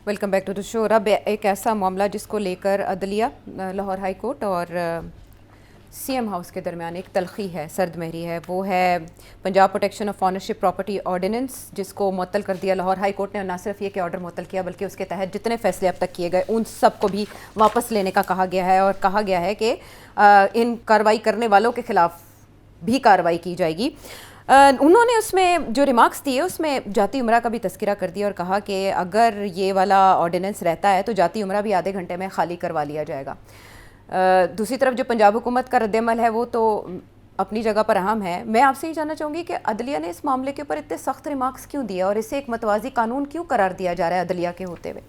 Welcome back to the show. अब एक ऐसा मामला जिसको लेकर अदलिया, लाहौर हाई कोर्ट और सीएम हाउस के दरमियान एक तलखी है, सर्द महरी है। वो है Punjab protection of ownership property ordinance, जिसको मुअत्तल कर दिया लाहौर हाई कोर्ट ने। ना सिर्फ ये कि ऑर्डर मुअत्तल किया, बल्कि उसके तहत जितने फैसले अब तक किए गए उन सब को भी वापस लेने का कहा गया है। और कहा गया है कि इन कार्रवाई करने वालों के खिलाफ भी कार्रवाई की जाएगी। उन्होंने उसमें जो रिमार्क्स दिए उसमें जाती उम्रा का भी तस्करा कर दिया और कहा कि अगर ये वाला ऑर्डिनेंस रहता है तो जाती उम्रा भी आधे घंटे में खाली करवा लिया जाएगा। दूसरी तरफ जो पंजाब हुकूमत का रद्द-ए-अमल है वो तो अपनी जगह पर अहम है। मैं आपसे ये जानना चाहूँगी कि अदलिया ने इस मामले के ऊपर इतने सख्त रिमार्क्स क्यों दिए और इसे एक मतवाज़ी कानून क्यों करार दिया जा रहा है अदलिया के होते हुए?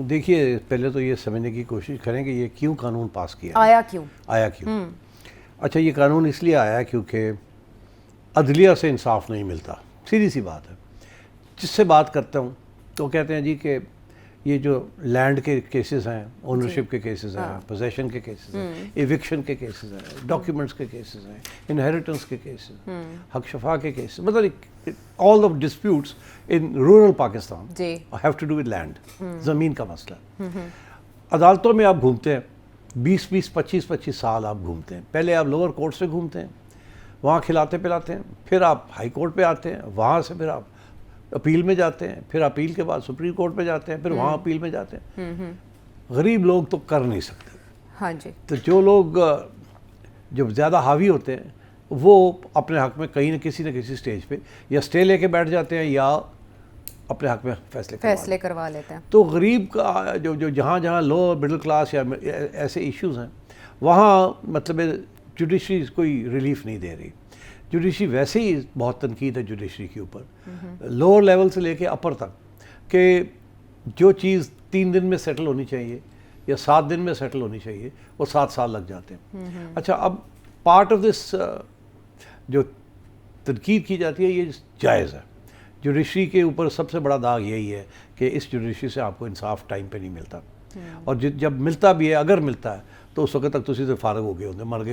देखिए, पहले तो ये समझने की कोशिश करें कि ये क्यों कानून पास किया, आया क्यों। अच्छा, ये कानून इसलिए आया क्योंकि अदलिया से इंसाफ नहीं मिलता। सीधी सी बात है। जिससे बात करता हूँ तो कहते हैं जी कि ये जो लैंड के केसेस हैं, ओनरशिप के केसेस हैं, पोजेशन के केसेस हैं, एविक्शन के केसेस हैं, डॉक्यूमेंट्स के केसेस हैं, इनहेरिटेंस के केसेस हैं, हक शफा के केसेस, मतलब all the disputes in rural Pakistan have to do with land, ज़मीन का मसला। अदालतों में आप घूमते हैं 20-20, 25-25 साल आप घूमते हैं। पहले आप लोअर कोर्ट से घूमते हैं, वहाँ खिलाते पिलाते हैं, फिर आप हाई कोर्ट पे आते हैं, वहाँ से फिर आप अपील में जाते हैं, फिर अपील के बाद सुप्रीम कोर्ट पे जाते हैं, फिर वहाँ अपील में जाते हैं। गरीब लोग तो कर नहीं सकते। हाँ जी। तो जो लोग जो ज़्यादा हावी होते हैं वो अपने हक में कहीं न किसी स्टेज पे या स्टे लेके बैठ जाते हैं या अपने हक में फैसले करवा लेते हैं। तो गरीब का जो जहाँ जहाँ लो मिडिल क्लास या ऐसे इश्यूज़ हैं, वहाँ मतलब जुडिशरी कोई रिलीफ नहीं दे रही। जुडिशरी वैसे ही बहुत तनकीद है जुडिशरी के ऊपर, लोअर लेवल से लेके अपर तक, कि जो चीज़ 3 दिन में सेटल होनी चाहिए या 7 दिन में सेटल होनी चाहिए वो 7 साल लग जाते हैं। अच्छा, अब पार्ट ऑफ दिस जो तनकीद की जाती है ये जायज़ है। जुडिशरी के ऊपर सबसे बड़ा दाग यही है कि इस जुडिशरी से आपको इंसाफ टाइम पे नहीं मिलता, और जब मिलता भी है, अगर मिलता है तो उस वक्त तक तुसी तो फारग हो गए होंगे, मर गए